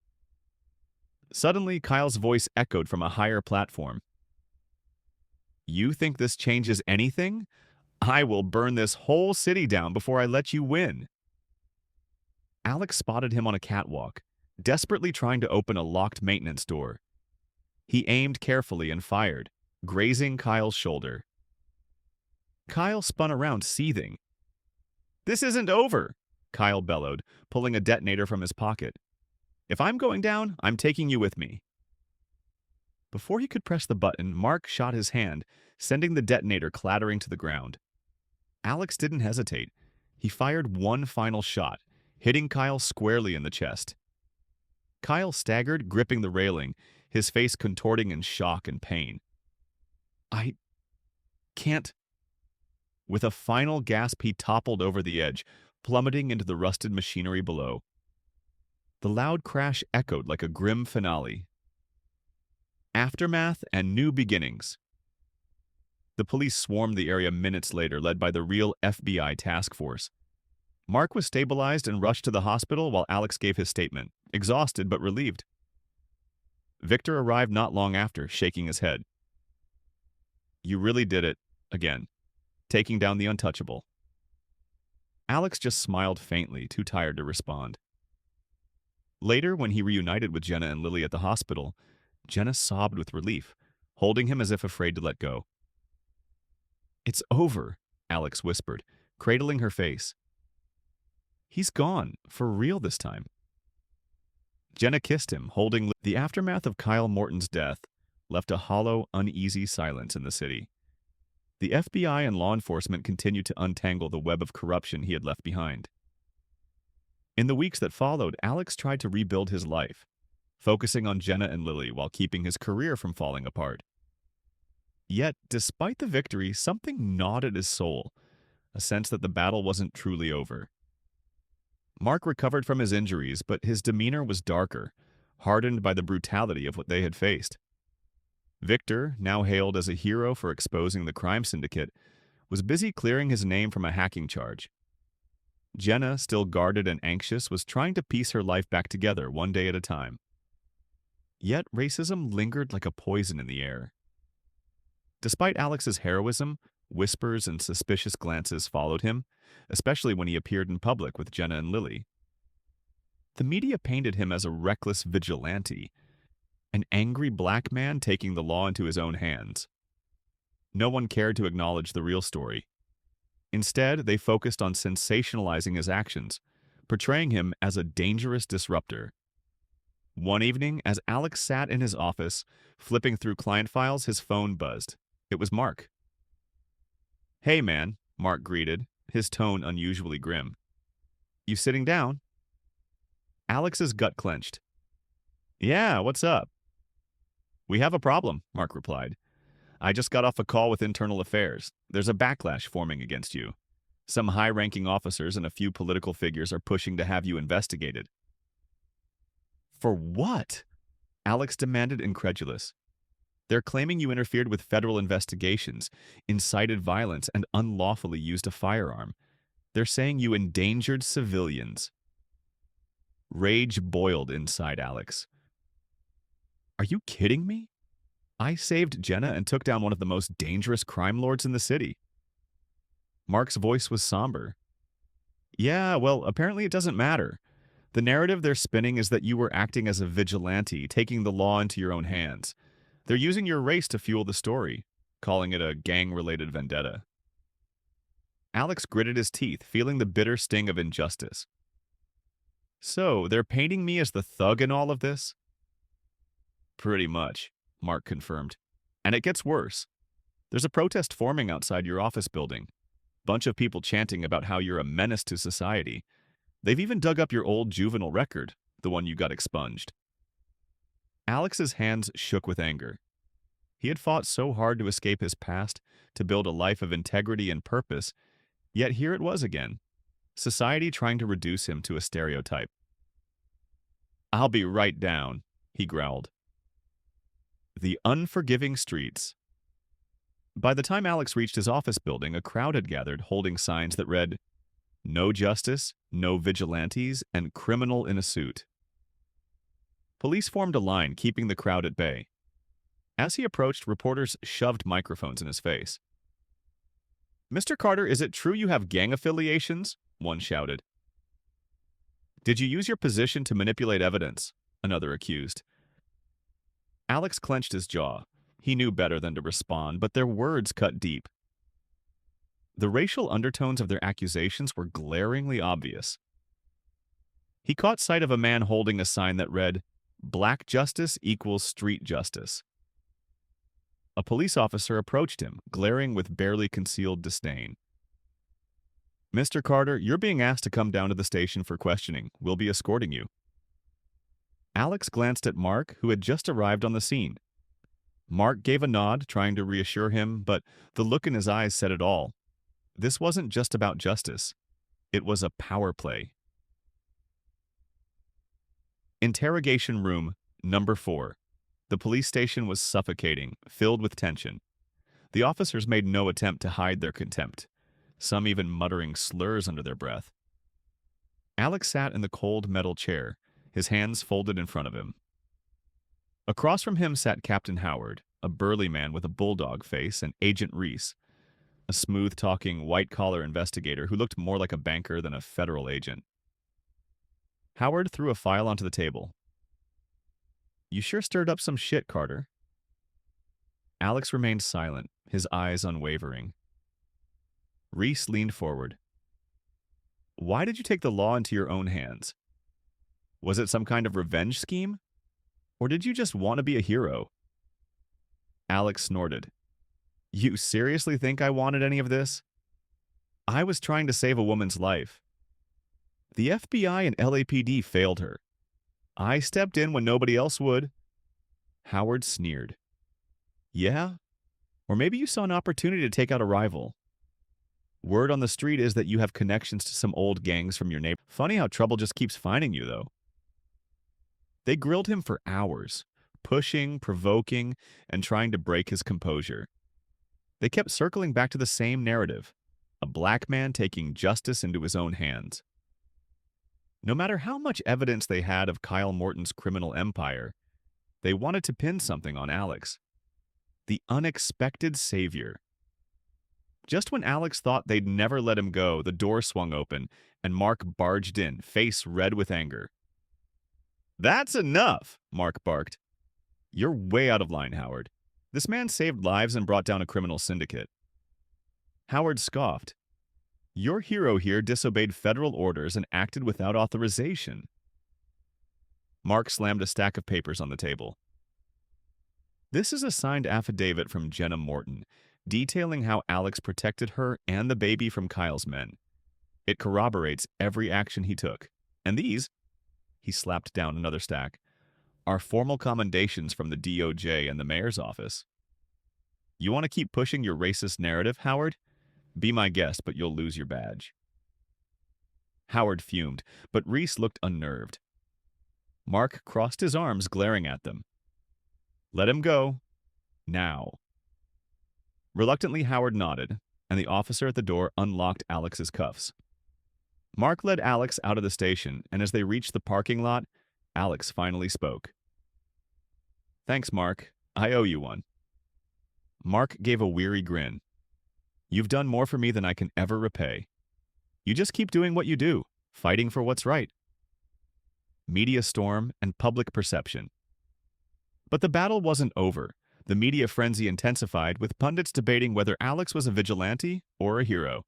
Suddenly, Kyle's voice echoed from a higher platform. You think this changes anything? I will burn this whole city down before I let you win. Alex spotted him on a catwalk, desperately trying to open a locked maintenance door. He aimed carefully and fired, grazing Kyle's shoulder. Kyle spun around, seething. "This isn't over," Kyle bellowed, pulling a detonator from his pocket. "If I'm going down, I'm taking you with me." Before he could press the button, Mark shot his hand, sending the detonator clattering to the ground. Alex didn't hesitate. He fired one final shot, hitting Kyle squarely in the chest. Kyle staggered, gripping the railing, his face contorting in shock and pain. "I can't." With a final gasp, he toppled over the edge, plummeting into the rusted machinery below. The loud crash echoed like a grim finale. Aftermath and new beginnings. The police swarmed the area minutes later, led by the real FBI task force. Mark was stabilized and rushed to the hospital while Alex gave his statement, exhausted but relieved. Victor arrived not long after, shaking his head. "You really did it, again, taking down the untouchable." Alex just smiled faintly, too tired to respond. Later, when he reunited with Jenna and Lily at the hospital, Jenna sobbed with relief, holding him as if afraid to let go. "It's over," Alex whispered, cradling her face. "He's gone, for real this time." Jenna kissed him, holding. The aftermath of Kyle Morton's death left a hollow, uneasy silence in the city. The FBI and law enforcement continued to untangle the web of corruption he had left behind. In the weeks that followed, Alex tried to rebuild his life, focusing on Jenna and Lily while keeping his career from falling apart. Yet, despite the victory, something gnawed at his soul, a sense that the battle wasn't truly over. Mark recovered from his injuries, but his demeanor was darker, hardened by the brutality of what they had faced. Victor, now hailed as a hero for exposing the crime syndicate, was busy clearing his name from a hacking charge. Jenna, still guarded and anxious, was trying to piece her life back together one day at a time. Yet racism lingered like a poison in the air. Despite Alex's heroism, whispers and suspicious glances followed him, especially when he appeared in public with Jenna and Lily. The media painted him as a reckless vigilante, an angry black man taking the law into his own hands. No one cared to acknowledge the real story. Instead, they focused on sensationalizing his actions, portraying him as a dangerous disruptor. One evening, as Alex sat in his office, flipping through client files, his phone buzzed. It was Mark. "Hey, man," Mark greeted, his tone unusually grim. "You sitting down?" Alex's gut clenched. "Yeah, what's up?" "We have a problem," Mark replied. "I just got off a call with internal affairs. There's a backlash forming against you. Some high-ranking officers and a few political figures are pushing to have you investigated." "For what?" Alex demanded, incredulous. "They're claiming you interfered with federal investigations, incited violence, and unlawfully used a firearm. They're saying you endangered civilians." Rage boiled inside Alex. "Are you kidding me? I saved Jenna and took down one of the most dangerous crime lords in the city." Mark's voice was somber. "Yeah, well, apparently it doesn't matter. The narrative they're spinning is that you were acting as a vigilante, taking the law into your own hands. They're using your race to fuel the story, calling it a gang-related vendetta." Alex gritted his teeth, feeling the bitter sting of injustice. "So, they're painting me as the thug in all of this?" "Pretty much," Mark confirmed. "And it gets worse. There's a protest forming outside your office building. Bunch of people chanting about how you're a menace to society. They've even dug up your old juvenile record, the one you got expunged." Alex's hands shook with anger. He had fought so hard to escape his past, to build a life of integrity and purpose, yet here it was again, society trying to reduce him to a stereotype. "I'll be right down," he growled. The unforgiving streets. By the time Alex reached his office building, a crowd had gathered holding signs that read, "No justice, no vigilantes, and criminal in a suit." Police formed a line, keeping the crowd at bay. As he approached, reporters shoved microphones in his face. "Mr. Carter, is it true you have gang affiliations?" one shouted. Did you use your position to manipulate evidence? Another accused. Alex clenched his jaw. He knew better than to respond, but their words cut deep. The racial undertones of their accusations were glaringly obvious. He caught sight of a man holding a sign that read, "Black justice equals street justice." A police officer approached him, glaring with barely concealed disdain. "Mr. Carter, you're being asked to come down to the station for questioning. We'll be escorting you." Alex glanced at Mark, who had just arrived on the scene. Mark gave a nod, trying to reassure him, but the look in his eyes said it all. This wasn't just about justice. It was a power play. Interrogation room number 4. The police station was suffocating, filled with tension. The officers made no attempt to hide their contempt, some even muttering slurs under their breath. Alex sat in the cold metal chair, his hands folded in front of him. Across from him sat Captain Howard, a burly man with a bulldog face, and Agent Reese, a smooth-talking, white-collar investigator who looked more like a banker than a federal agent. Howard threw a file onto the table. "You sure stirred up some shit, Carter." Alex remained silent, his eyes unwavering. Reese leaned forward. "Why did you take the law into your own hands? Was it some kind of revenge scheme? Or did you just want to be a hero?" Alex snorted. "You seriously think I wanted any of this? I was trying to save a woman's life. The FBI and LAPD failed her. I stepped in when nobody else would." Howard sneered. "Yeah? Or maybe you saw an opportunity to take out a rival. Word on the street is that you have connections to some old gangs from your neighbor. Funny how trouble just keeps finding you, though." They grilled him for hours, pushing, provoking, and trying to break his composure. They kept circling back to the same narrative, a black man taking justice into his own hands. No matter how much evidence they had of Kyle Morton's criminal empire, they wanted to pin something on Alex. The unexpected savior. Just when Alex thought they'd never let him go, the door swung open, and Mark barged in, face red with anger. "That's enough," Mark barked. "You're way out of line, Howard. This man saved lives and brought down a criminal syndicate." Howard scoffed. "Your hero here disobeyed federal orders and acted without authorization." Mark slammed a stack of papers on the table. "This is a signed affidavit from Jenna Morton, detailing how Alex protected her and the baby from Kyle's men. It corroborates every action he took. And these," he slapped down another stack, "are formal commendations from the DOJ and the mayor's office. You want to keep pushing your racist narrative, Howard? Be my guest, but you'll lose your badge." Howard fumed, but Reese looked unnerved. Mark crossed his arms, glaring at them. "Let him go. Now." Reluctantly, Howard nodded, and the officer at the door unlocked Alex's cuffs. Mark led Alex out of the station, and as they reached the parking lot, Alex finally spoke. "Thanks, Mark. I owe you one." Mark gave a weary grin. "You've done more for me than I can ever repay. You just keep doing what you do, fighting for what's right." Media storm and public perception. But the battle wasn't over. The media frenzy intensified, with pundits debating whether Alex was a vigilante or a hero.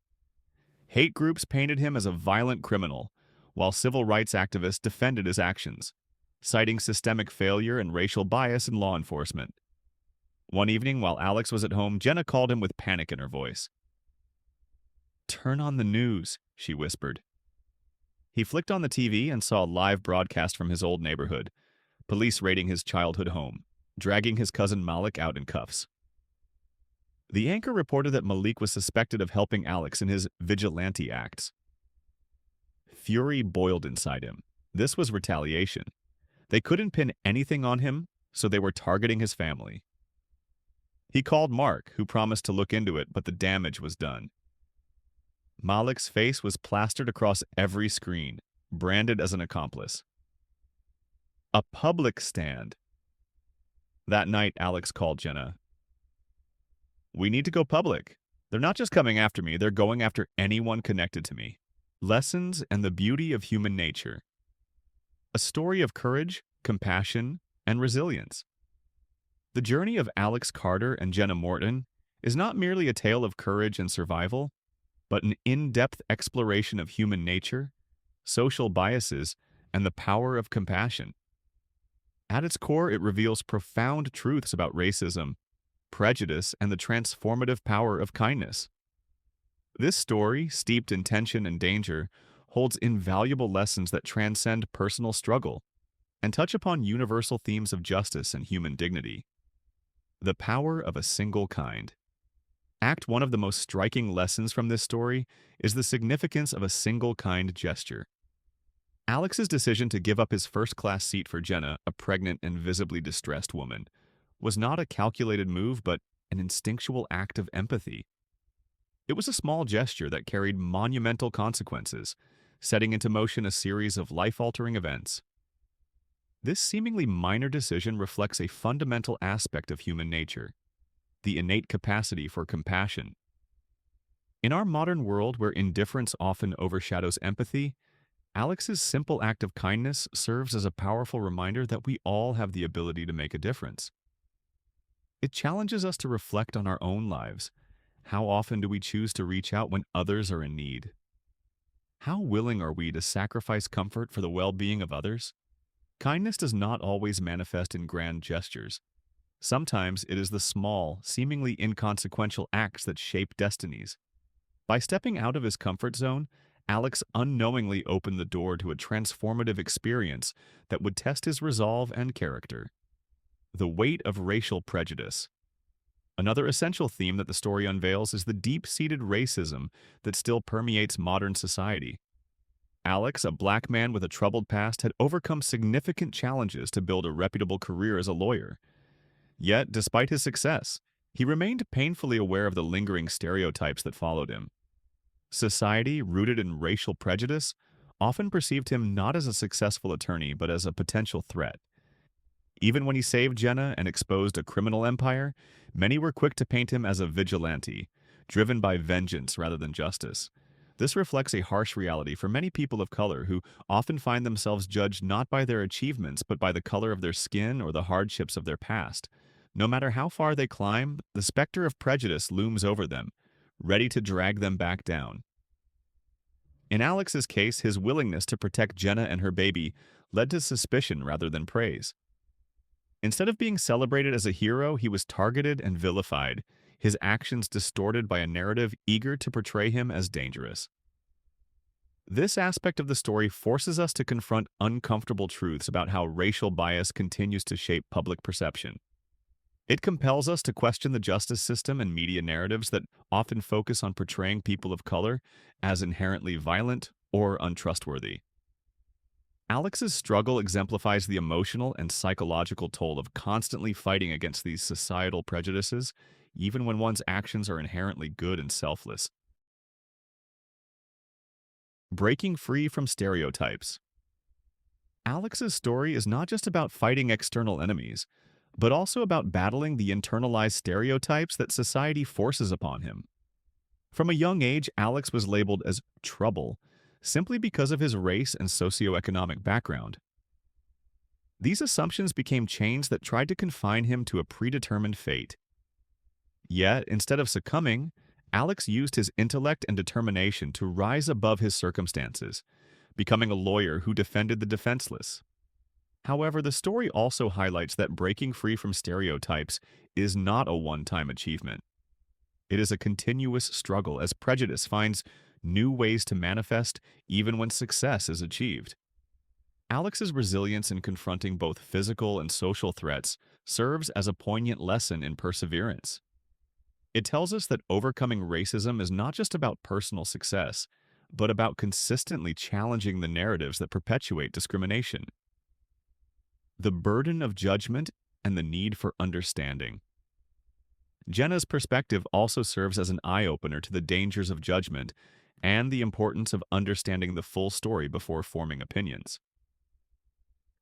Hate groups painted him as a violent criminal, while civil rights activists defended his actions, citing systemic failure and racial bias in law enforcement. One evening, while Alex was at home, Jenna called him with panic in her voice. "Turn on the news," she whispered. He flicked on the TV and saw a live broadcast from his old neighborhood, police raiding his childhood home, dragging his cousin Malik out in cuffs. The anchor reported that Malik was suspected of helping Alex in his vigilante acts. Fury boiled inside him. This was retaliation. They couldn't pin anything on him, so they were targeting his family. He called Mark, who promised to look into it, but the damage was done. Malik's face was plastered across every screen, branded as an accomplice. A public stand. That night, Alex called Jenna. "We need to go public. They're not just coming after me, they're going after anyone connected to me." Lessons and the beauty of human nature. a story of courage, compassion, and resilience. The journey of Alex Carter and Jenna Morton is not merely a tale of courage and survival, but an in-depth exploration of human nature, social biases, and the power of compassion. At its core, it reveals profound truths about racism, prejudice, and the transformative power of kindness. This story, steeped in tension and danger, holds invaluable lessons that transcend personal struggle and touch upon universal themes of justice and human dignity. The power of a single kind. Act one of the most striking lessons from this story is the significance of a single kind gesture. Alex's decision to give up his first-class seat for Jenna, a pregnant and visibly distressed woman, was not a calculated move but an instinctual act of empathy. It was a small gesture that carried monumental consequences, setting into motion a series of life-altering events. This seemingly minor decision reflects a fundamental aspect of human nature, the innate capacity for compassion. In our modern world where indifference often overshadows empathy, Alex's simple act of kindness serves as a powerful reminder that we all have the ability to make a difference. It challenges us to reflect on our own lives. How often do we choose to reach out when others are in need? How willing are we to sacrifice comfort for the well-being of others? Kindness does not always manifest in grand gestures. Sometimes it is the small, seemingly inconsequential acts that shape destinies. By stepping out of his comfort zone, Alex unknowingly opened the door to a transformative experience that would test his resolve and character. The weight of racial prejudice. Another essential theme that the story unveils is the deep-seated racism that still permeates modern society. Alex, a black man with a troubled past, had overcome significant challenges to build a reputable career as a lawyer. Yet, despite his success, he remained painfully aware of the lingering stereotypes that followed him. Society, rooted in racial prejudice, often perceived him not as a successful attorney but as a potential threat. Even when he saved Jenna and exposed a criminal empire, many were quick to paint him as a vigilante, driven by vengeance rather than justice. This reflects a harsh reality for many people of color who often find themselves judged not by their achievements but by the color of their skin or the hardships of their past. No matter how far they climb, the specter of prejudice looms over them, ready to drag them back down. In Alex's case, his willingness to protect Jenna and her baby led to suspicion rather than praise. Instead of being celebrated as a hero, he was targeted and vilified, his actions distorted by a narrative eager to portray him as dangerous. This aspect of the story forces us to confront uncomfortable truths about how racial bias continues to shape public perception. It compels us to question the justice system and media narratives that often focus on portraying people of color as inherently violent or untrustworthy. Alex's struggle exemplifies the emotional and psychological toll of constantly fighting against these societal prejudices, even when one's actions are inherently good and selfless. Breaking free from stereotypes. Alex's story is not just about fighting external enemies, but also about battling the internalized stereotypes that society forces upon him. From a young age, Alex was labeled as trouble, simply because of his race and socioeconomic background. These assumptions became chains that tried to confine him to a predetermined fate. Yet, instead of succumbing, Alex used his intellect and determination to rise above his circumstances, becoming a lawyer who defended the defenseless. However, the story also highlights that breaking free from stereotypes is not a one-time achievement. It is a continuous struggle as prejudice finds new ways to manifest even when success is achieved. Alex's resilience in confronting both physical and social threats serves as a poignant lesson in perseverance. It tells us that overcoming racism is not just about personal success, but about consistently challenging the narratives that perpetuate discrimination. The burden of judgment and the need for understanding. Jenna's perspective also serves as an eye-opener to the dangers of judgment and the importance of understanding the full story before forming opinions.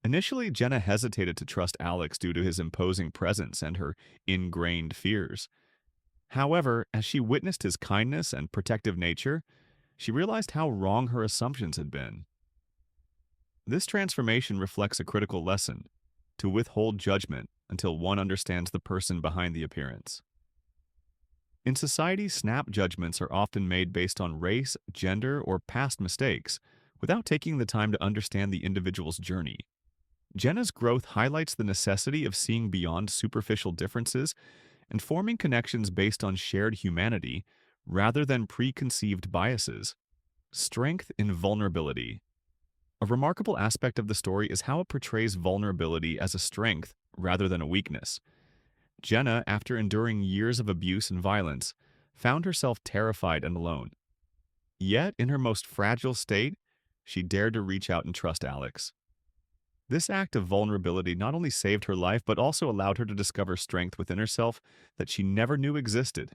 Initially, Jenna hesitated to trust Alex due to his imposing presence and her ingrained fears. However, as she witnessed his kindness and protective nature, she realized how wrong her assumptions had been. This transformation reflects a critical lesson: to withhold judgment until one understands the person behind the appearance. In society, snap judgments are often made based on race, gender, or past mistakes, without taking the time to understand the individual's journey. Jenna's growth highlights the necessity of seeing beyond superficial differences and forming connections based on shared humanity rather than preconceived biases. Strength in vulnerability. A remarkable aspect of the story is how it portrays vulnerability as a strength rather than a weakness. Jenna, after enduring years of abuse and violence, found herself terrified and alone. Yet, in her most fragile state, she dared to reach out and trust Alex. This act of vulnerability not only saved her life, but also allowed her to discover strength within herself that she never knew existed.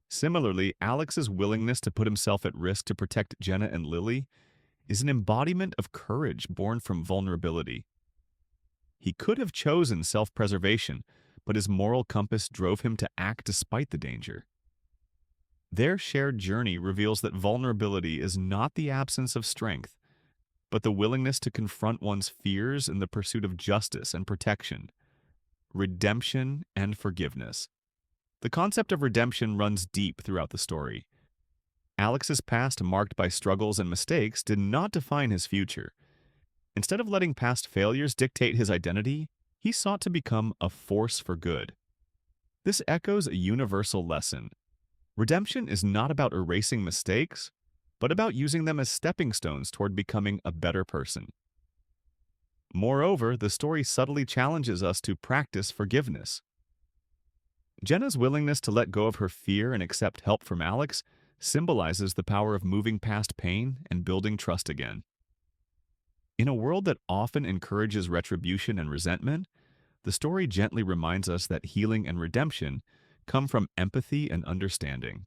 Similarly, Alex's willingness to put himself at risk to protect Jenna and Lily is an embodiment of courage born from vulnerability. He could have chosen self-preservation, but his moral compass drove him to act despite the danger. Their shared journey reveals that vulnerability is not the absence of strength, but the willingness to confront one's fears in the pursuit of justice and protection, redemption and forgiveness. The concept of redemption runs deep throughout the story. Alex's past, marked by struggles and mistakes, did not define his future. Instead of letting past failures dictate his identity, he sought to become a force for good. This echoes a universal lesson. Redemption is not about erasing mistakes, but about using them as stepping stones toward becoming a better person. Moreover, the story subtly challenges us to practice forgiveness. Jenna's willingness to let go of her fear and accept help from Alex symbolizes the power of moving past pain and building trust again. In a world that often encourages retribution and resentment, the story gently reminds us that healing and redemption come from empathy and understanding.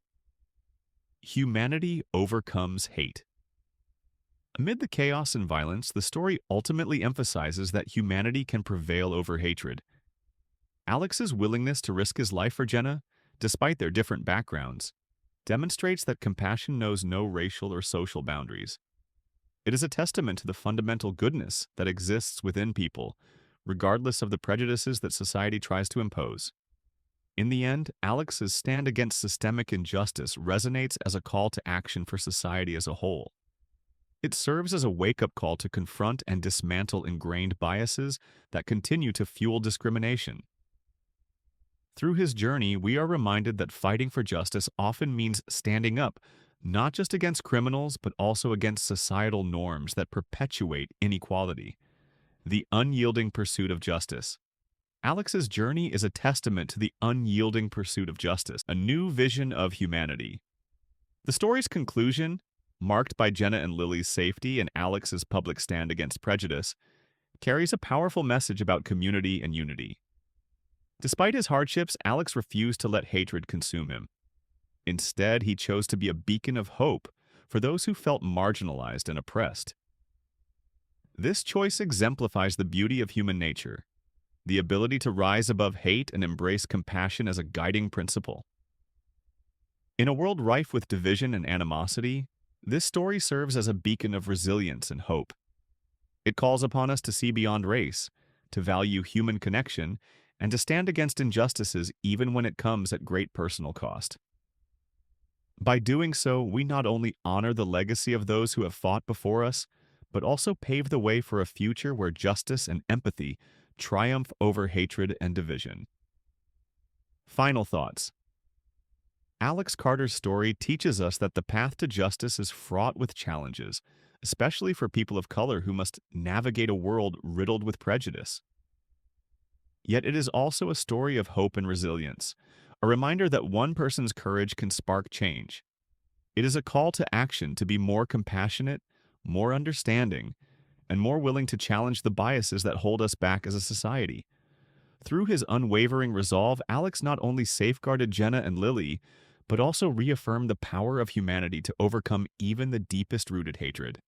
Humanity overcomes hate. Amid the chaos and violence, the story ultimately emphasizes that humanity can prevail over hatred. Alex's willingness to risk his life for Jenna, despite their different backgrounds, demonstrates that compassion knows no racial or social boundaries. It is a testament to the fundamental goodness that exists within people, regardless of the prejudices that society tries to impose. In the end, Alex's stand against systemic injustice resonates as a call to action for society as a whole. It serves as a wake-up call to confront and dismantle ingrained biases that continue to fuel discrimination. Through his journey, we are reminded that fighting for justice often means standing up, not just against criminals, but also against societal norms that perpetuate inequality. The unyielding pursuit of justice. Alex's journey is a testament to the unyielding pursuit of justice, a new vision of humanity. The story's conclusion, marked by Jenna and Lily's safety and Alex's public stand against prejudice, carries a powerful message about community and unity. Despite his hardships, Alex refused to let hatred consume him. Instead, he chose to be a beacon of hope for those who felt marginalized and oppressed. This choice exemplifies the beauty of human nature, the ability to rise above hate and embrace compassion as a guiding principle. In a world rife with division and animosity, this story serves as a beacon of resilience and hope. It calls upon us to see beyond race, to value human connection, and to stand against injustices even when it comes at great personal cost. By doing so, we not only honor the legacy of those who have fought before us, but also pave the way for a future where justice and empathy triumph over hatred and division. Final thoughts. Alex Carter's story teaches us that the path to justice is fraught with challenges, especially for people of color who must navigate a world riddled with prejudice. Yet it is also a story of hope and resilience, a reminder that one person's courage can spark change. It is a call to action to be more compassionate, more understanding, and more willing to challenge the biases that hold us back as a society. Through his unwavering resolve, Alex not only safeguarded Jenna and Lily, but also reaffirmed the power of humanity to overcome even the deepest-rooted hatred.